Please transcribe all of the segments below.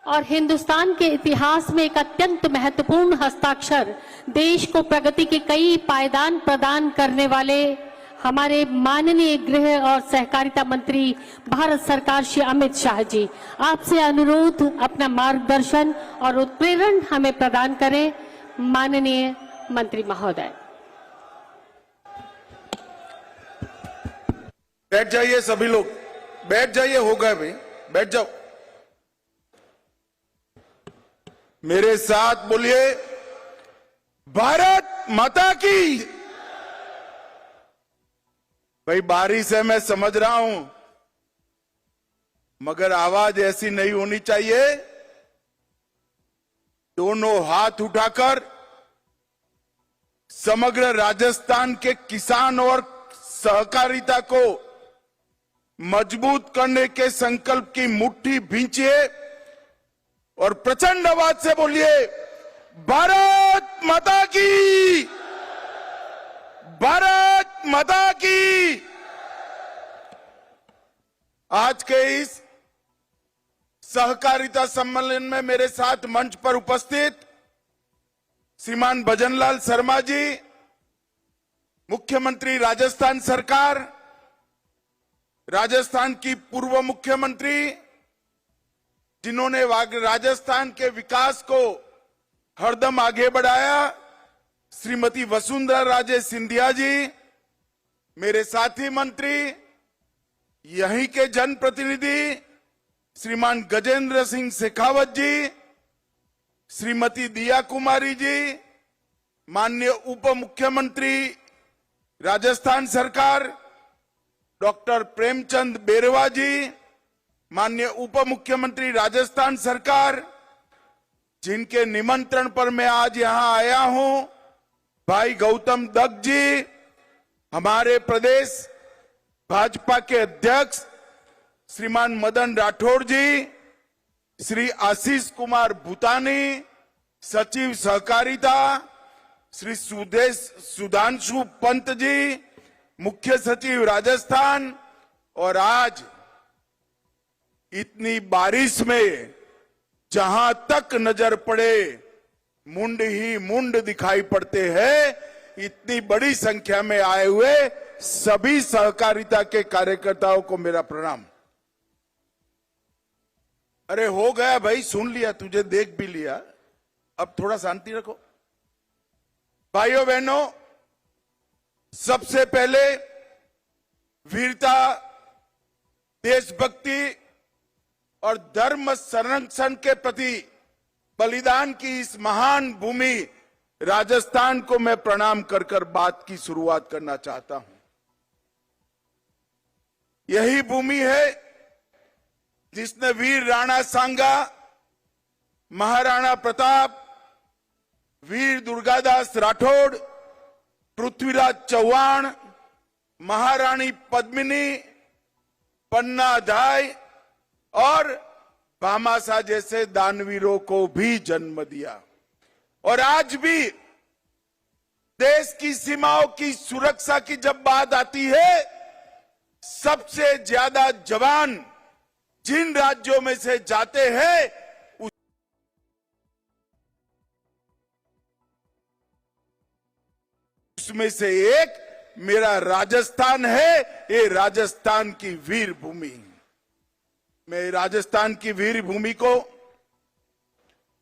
और हिंदुस्तान के इतिहास में एक अत्यंत महत्वपूर्ण हस्ताक्षर, देश को प्रगति के कई पायदान प्रदान करने वाले हमारे माननीय गृह और सहकारिता मंत्री भारत सरकार श्री अमित शाह जी, आपसे अनुरोध अपना मार्गदर्शन और उत्प्रेरण हमें प्रदान करें। माननीय मंत्री महोदय। बैठ जाइए, सभी लोग बैठ जाइए। हो गए भाई, बैठ जाओ। मेरे साथ बोलिए, भारत माता की। भाई बारिश है, मैं समझ रहा हूं, मगर आवाज ऐसी नहीं होनी चाहिए। दोनों हाथ उठाकर समग्र राजस्थान के किसान और सहकारिता को मजबूत करने के संकल्प की मुट्ठी भींचिए और प्रचंड आवाज से बोलिए, भारत माता की, भारत माता की। आज के इस सहकारिता सम्मेलन में मेरे साथ मंच पर उपस्थित श्रीमान भजनलाल शर्मा जी, मुख्यमंत्री राजस्थान सरकार, राजस्थान की पूर्व मुख्यमंत्री जिन्होंने राजस्थान के विकास को हरदम आगे बढ़ाया, श्रीमती वसुंधरा राजे सिंधिया जी, मेरे साथी मंत्री, यहीं के जनप्रतिनिधि श्रीमान गजेंद्र सिंह शेखावत जी, श्रीमती दिया कुमारी जी, माननीय उप मुख्यमंत्री राजस्थान सरकार डॉक्टर प्रेमचंद बेरवा जी, माननीय उप मुख्यमंत्री राजस्थान सरकार, जिनके निमंत्रण पर मैं आज यहां आया हूं, भाई गौतम दत्त जी, हमारे प्रदेश भाजपा के अध्यक्ष श्रीमान मदन राठौड़ जी, श्री आशीष कुमार भूतानी, सचिव सहकारिता श्री सुधांशु पंत जी, मुख्य सचिव राजस्थान, और आज इतनी बारिश में जहां तक नजर पड़े मुंड ही मुंड दिखाई पड़ते हैं, इतनी बड़ी संख्या में आए हुए सभी सहकारिता के कार्यकर्ताओं को मेरा प्रणाम। अरे हो गया भाई, सुन लिया, तुझे देख भी लिया, अब थोड़ा शांति रखो। भाइयों बहनों, सबसे पहले वीरता, देशभक्ति और धर्म संरक्षण के प्रति बलिदान की इस महान भूमि राजस्थान को मैं प्रणाम कर कर बात की शुरुआत करना चाहता हूं। यही भूमि है जिसने वीर राणा सांगा, महाराणा प्रताप, वीर दुर्गादास राठौड़, पृथ्वीराज चौहान, महारानी पद्मिनी, पन्ना धाय और भामाशाह जैसे दानवीरों को भी जन्म दिया। और आज भी देश की सीमाओं की सुरक्षा की जब बात आती है, सबसे ज्यादा जवान जिन राज्यों में से जाते हैं उसमें से एक मेरा राजस्थान है। ये राजस्थान की वीर भूमि, मैं राजस्थान की वीर भूमि को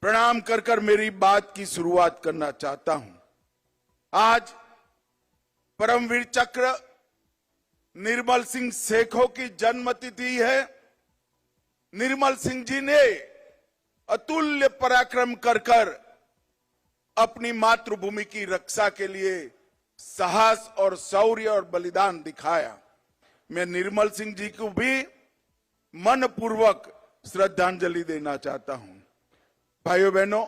प्रणाम कर कर मेरी बात की शुरुआत करना चाहता हूं। आज परमवीर चक्र निर्मल सिंह सेखों की जन्मतिथि है। निर्मल सिंह जी ने अतुल्य पराक्रम कर कर अपनी मातृभूमि की रक्षा के लिए साहस और शौर्य और बलिदान दिखाया। मैं निर्मल सिंह जी को भी मनपूर्वक श्रद्धांजलि देना चाहता हूं। भाइयों बहनों,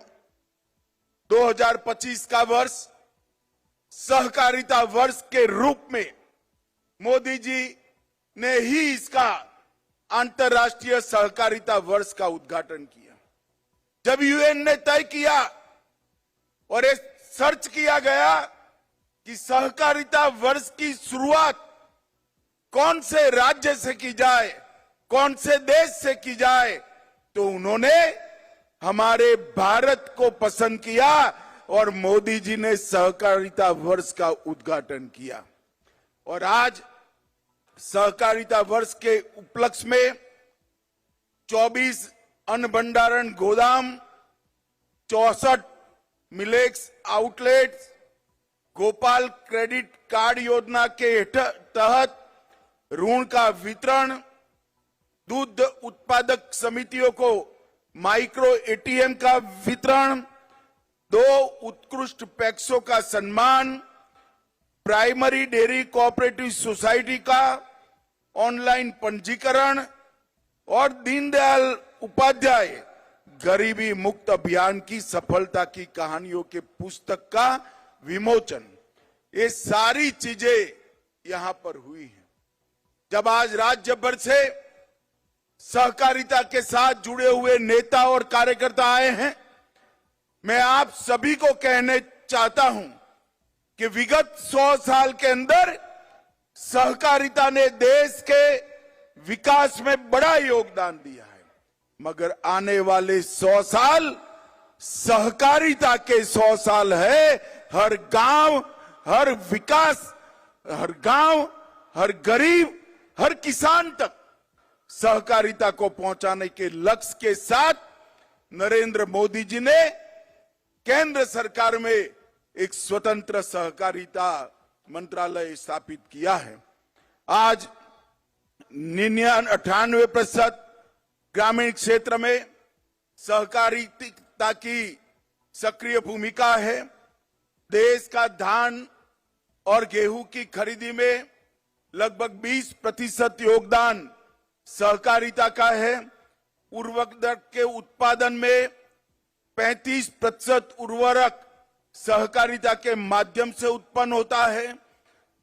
2025 का वर्ष सहकारिता वर्ष के रूप में मोदी जी ने ही इसका अंतर्राष्ट्रीय सहकारिता वर्ष का उद्घाटन किया। जब यूएन ने तय किया और ये सर्च किया गया कि सहकारिता वर्ष की शुरुआत कौन से राज्य से की जाए, कौन से देश से की जाए, तो उन्होंने हमारे भारत को पसंद किया और मोदी जी ने सहकारिता वर्ष का उद्घाटन किया। और आज सहकारिता वर्ष के उपलक्ष्य में 24 अन्न भंडारण गोदाम, 64 millets outlets, Gopal credit card योजना के तहत ऋण का वितरण, दूध उत्पादक समितियों को माइक्रो एटीएम का वितरण, 2 उत्कृष्ट पैक्सों का सम्मान, प्राइमरी डेयरी कोऑपरेटिव सोसाइटी का ऑनलाइन पंजीकरण और दीनदयाल उपाध्याय गरीबी मुक्त अभियान की सफलता की कहानियों के पुस्तक का विमोचन, ये सारी चीजें यहां पर हुई हैं। जब आज राज्य भर से सहकारिता के साथ जुड़े हुए नेता और कार्यकर्ता आए हैं, मैं आप सभी को कहने चाहता हूं कि विगत 100 साल के अंदर सहकारिता ने देश के विकास में बड़ा योगदान दिया है, मगर आने वाले 100 साल सहकारिता के 100 साल है। हर गांव, हर विकास, हर गांव, हर गरीब, हर किसान तक सहकारिता को पहुंचाने के लक्ष्य के साथ नरेंद्र मोदी जी ने केंद्र सरकार में एक स्वतंत्र सहकारिता मंत्रालय स्थापित किया है। आज 98% ग्रामीण क्षेत्र में सहकारिता की सक्रिय भूमिका है। देश का धान और गेहूं की खरीदी में लगभग 20% योगदान सहकारिता का है। उर्वरक के उत्पादन में 35% उर्वरक सहकारिता के माध्यम से उत्पन्न होता है।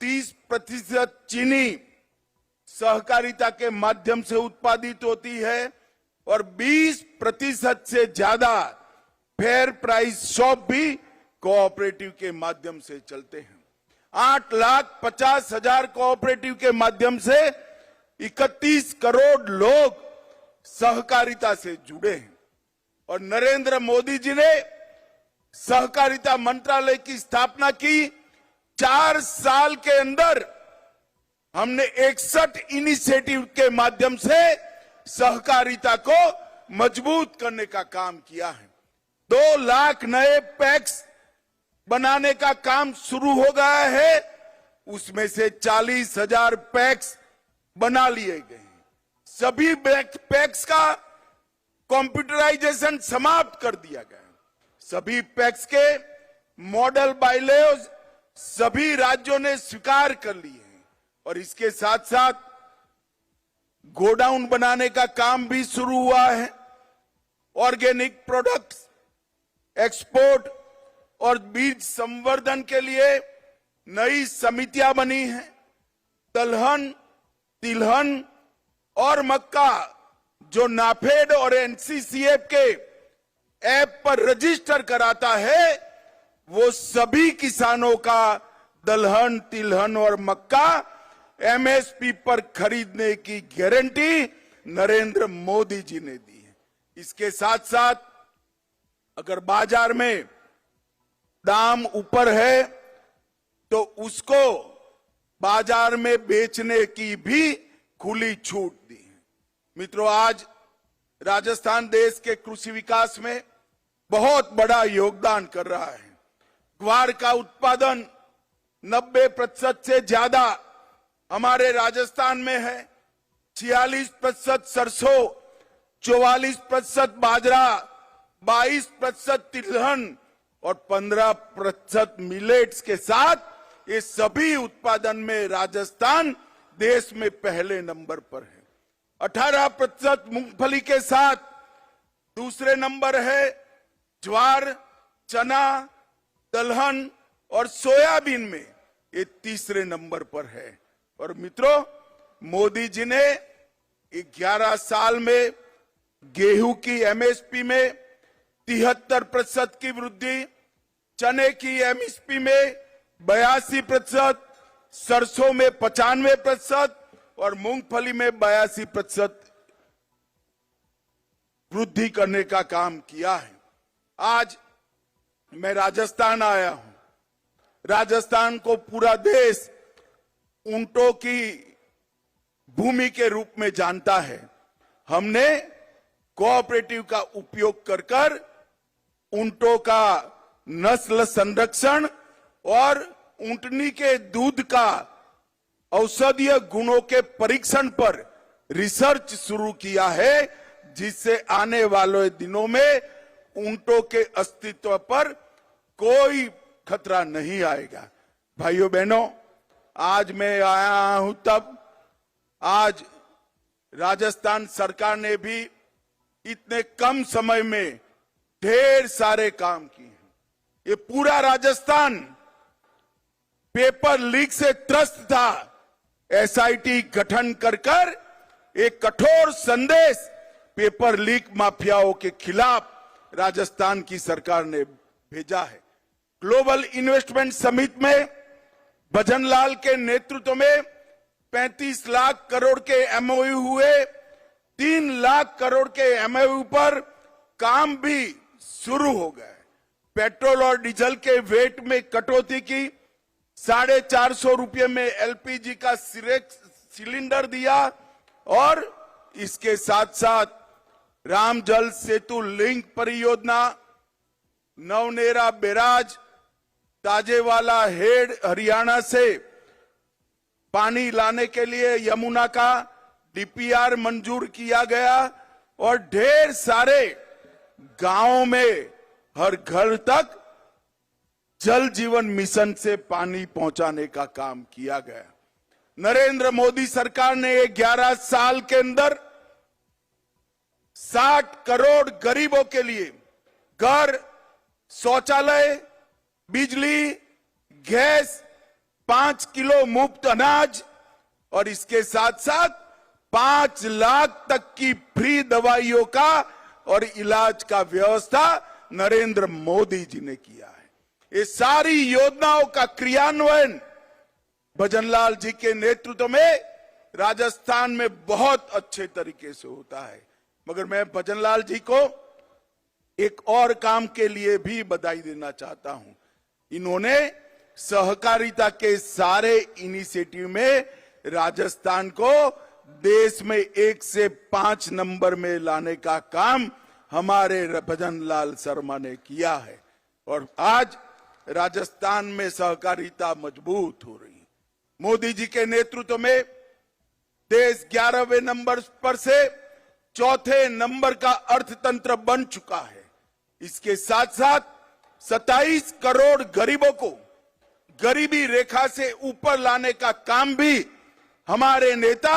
30% चीनी सहकारिता के माध्यम से उत्पादित होती है और 20% से ज्यादा फेयर प्राइस शॉप भी कोऑपरेटिव के माध्यम से चलते हैं। 8,50,000 कोऑपरेटिव के माध्यम से 31 करोड़ लोग सहकारिता से जुड़े हैं। और नरेंद्र मोदी जी ने सहकारिता मंत्रालय की स्थापना की। 4 साल के अंदर हमने 61 इनिशिएटिव के माध्यम से सहकारिता को मजबूत करने का काम किया है। 2 लाख नए पैक्स बनाने का काम शुरू हो गया है, उसमें से 40,000 पैक्स बना लिए गए हैं। सभी पैक्स का कंप्यूटराइजेशन समाप्त कर दिया गया है। सभी पैक्स के मॉडल बायलॉज सभी राज्यों ने स्वीकार कर लिए हैं और इसके साथ साथ गोडाउन बनाने का काम भी शुरू हुआ है। ऑर्गेनिक प्रोडक्ट्स एक्सपोर्ट और बीज संवर्धन के लिए नई समितियां बनी हैं। दलहन, तिलहन और मक्का जो नाफेड और एनसीसीएफ के ऐप पर रजिस्टर कराता है, वो सभी किसानों का दलहन, तिलहन और मक्का एमएसपी पर खरीदने की गारंटी नरेंद्र मोदी जी ने दी है। इसके साथ साथ अगर बाजार में दाम ऊपर है तो उसको बाजार में बेचने की भी खुली छूट दी है। मित्रों, आज राजस्थान देश के कृषि विकास में बहुत बड़ा योगदान कर रहा है। ग्वार का उत्पादन 90% से ज्यादा हमारे राजस्थान में है। 46% सरसों, 44% बाजरा, 22% तिलहन और 15% मिलेट्स के साथ ये सभी उत्पादन में राजस्थान देश में पहले नंबर पर है। 18% मूंगफली के साथ दूसरे नंबर है। ज्वार, चना, दलहन और सोयाबीन में ये तीसरे नंबर पर है। और मित्रों, मोदी जी ने 11 साल में गेहूं की एमएसपी में 73% की वृद्धि, चने की एमएसपी में 82%, सरसों में 95% और मूंगफली में 82% वृद्धि करने का काम किया है। आज मैं राजस्थान आया हूं। राजस्थान को पूरा देश ऊंटों की भूमि के रूप में जानता है। हमने कोऑपरेटिव का उपयोग कर कर ऊंटों का नस्ल संरक्षण और ऊंटनी के दूध का औषधीय गुणों के परीक्षण पर रिसर्च शुरू किया है, जिससे आने वाले दिनों में ऊंटों के अस्तित्व पर कोई खतरा नहीं आएगा। भाइयों बहनों, आज मैं आया हूं तब आज राजस्थान सरकार ने भी इतने कम समय में ढेर सारे काम किए हैं। ये पूरा राजस्थान पेपर लीक से त्रस्त था। एसआईटी गठन कर कर एक कठोर संदेश पेपर लीक माफियाओं के खिलाफ राजस्थान की सरकार ने भेजा है। ग्लोबल इन्वेस्टमेंट समिट में भजनलाल के नेतृत्व में 35 लाख करोड़ के एमओयू हुए। 3 लाख करोड़ के एमओयू पर काम भी शुरू हो गए। पेट्रोल और डीजल के वेट में कटौती की, 450 रुपये में एलपीजी का सिलेंडर दिया और इसके साथ साथ राम जल सेतु लिंक परियोजना, नवनेरा बैराज, ताजेवाला हेड हरियाणा से पानी लाने के लिए यमुना का डीपीआर मंजूर किया गया और ढेर सारे गांवों में हर घर तक जल जीवन मिशन से पानी पहुंचाने का काम किया गया। नरेंद्र मोदी सरकार ने 11 साल के अंदर 60 करोड़ गरीबों के लिए घर, शौचालय, बिजली, गैस, 5 किलो मुफ्त अनाज और इसके साथ साथ 5 लाख तक की फ्री दवाइयों का और इलाज का व्यवस्था नरेंद्र मोदी जी ने किया है। ये सारी योजनाओं का क्रियान्वयन भजनलाल जी के नेतृत्व में राजस्थान में बहुत अच्छे तरीके से होता है। मगर मैं भजनलाल जी को एक और काम के लिए भी बधाई देना चाहता हूं। इन्होंने सहकारिता के सारे इनिशिएटिव में राजस्थान को देश में 1 से 5 नंबर में लाने का काम हमारे भजनलाल शर्मा ने किया है और आज राजस्थान में सहकारिता मजबूत हो रही है। मोदी जी के नेतृत्व में देश 11वें नंबर पर से 4थे नंबर का अर्थतंत्र बन चुका है। इसके साथ साथ 27 करोड़ गरीबों को गरीबी रेखा से ऊपर लाने का काम भी हमारे नेता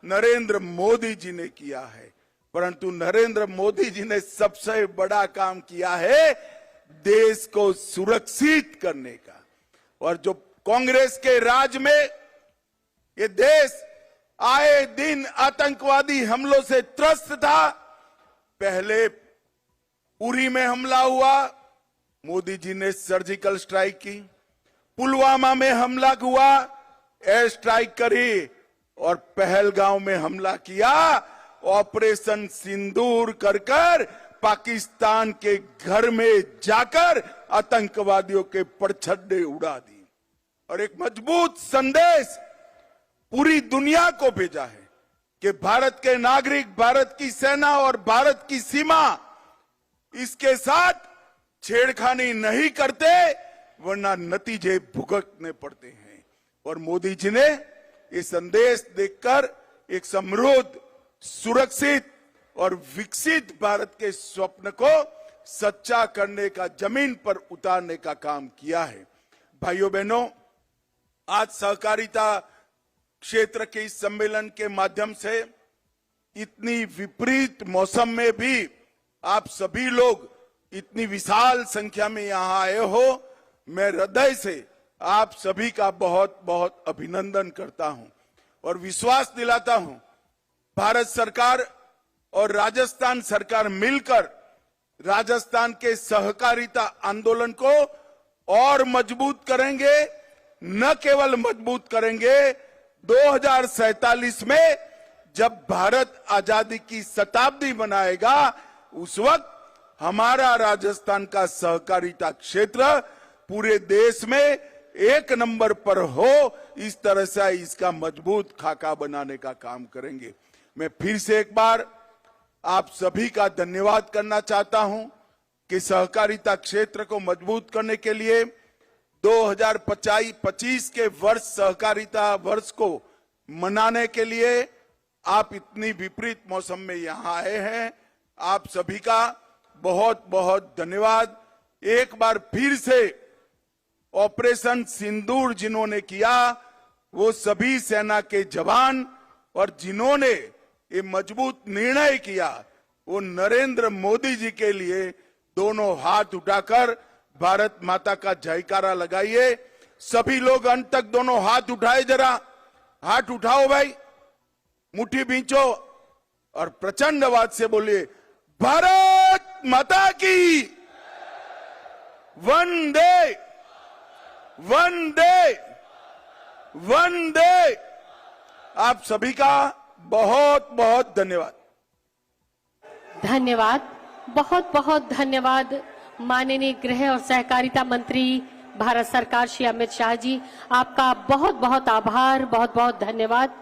नरेंद्र मोदी जी ने किया है। परंतु नरेंद्र मोदी जी ने सबसे बड़ा काम किया है देश को सुरक्षित करने का। और जो कांग्रेस के राज में ये देश आए दिन आतंकवादी हमलों से त्रस्त था। पहले उरी में हमला हुआ, मोदी जी ने सर्जिकल स्ट्राइक की। पुलवामा में हमला हुआ, एयर स्ट्राइक करी और पहलगांव में हमला किया। ऑपरेशन सिंदूर कर कर पाकिस्तान के घर में जाकर आतंकवादियों के परछड्डे उड़ा दी और एक मजबूत संदेश पूरी दुनिया को भेजा है कि भारत के नागरिक, भारत की सेना और भारत की सीमा इसके साथ छेड़खानी नहीं करते, वरना नतीजे भुगतने पड़ते हैं। और मोदी जी ने ये संदेश देकर एक समृद्ध, सुरक्षित और विकसित भारत के स्वप्न को सच्चा करने का, जमीन पर उतारने का काम किया है। भाइयों बहनों, आज सहकारिता क्षेत्र के इस सम्मेलन के माध्यम से इतनी विपरीत मौसम में भी आप सभी लोग इतनी विशाल संख्या में यहां आए हो। मैं हृदय से आप सभी का बहुत बहुत अभिनंदन करता हूं और विश्वास दिलाता हूं भारत सरकार और राजस्थान सरकार मिलकर राजस्थान के सहकारिता आंदोलन को और मजबूत करेंगे। न केवल मजबूत करेंगे, 2047 में जब भारत आजादी की शताब्दी मनाएगा उस वक्त हमारा राजस्थान का सहकारिता क्षेत्र पूरे देश में एक नंबर पर हो, इस तरह से इसका मजबूत खाका बनाने का काम करेंगे। मैं फिर से एक बार आप सभी का धन्यवाद करना चाहता हूं कि सहकारिता क्षेत्र को मजबूत करने के लिए 2025 के वर्ष सहकारिता वर्ष को मनाने के लिए आप इतनी विपरीत मौसम में यहां आए हैं। आप सभी का बहुत बहुत धन्यवाद। एक बार फिर से ऑपरेशन सिंदूर जिन्होंने किया, वो सभी सेना के जवान और जिन्होंने ये मजबूत निर्णय किया, वो नरेंद्र मोदी जी के लिए दोनों हाथ उठाकर भारत माता का जयकारा लगाइए। सभी लोग अंत तक दोनों हाथ उठाए, जरा हाथ उठाओ भाई, मुट्ठी बींचो और प्रचंड आवाज से बोलिए भारत माता की वंदे वंदे वंदे। आप सभी का बहुत बहुत धन्यवाद। धन्यवाद, बहुत बहुत धन्यवाद माननीय गृह और सहकारिता मंत्री भारत सरकार श्री अमित शाह जी। आपका बहुत बहुत आभार, बहुत बहुत धन्यवाद।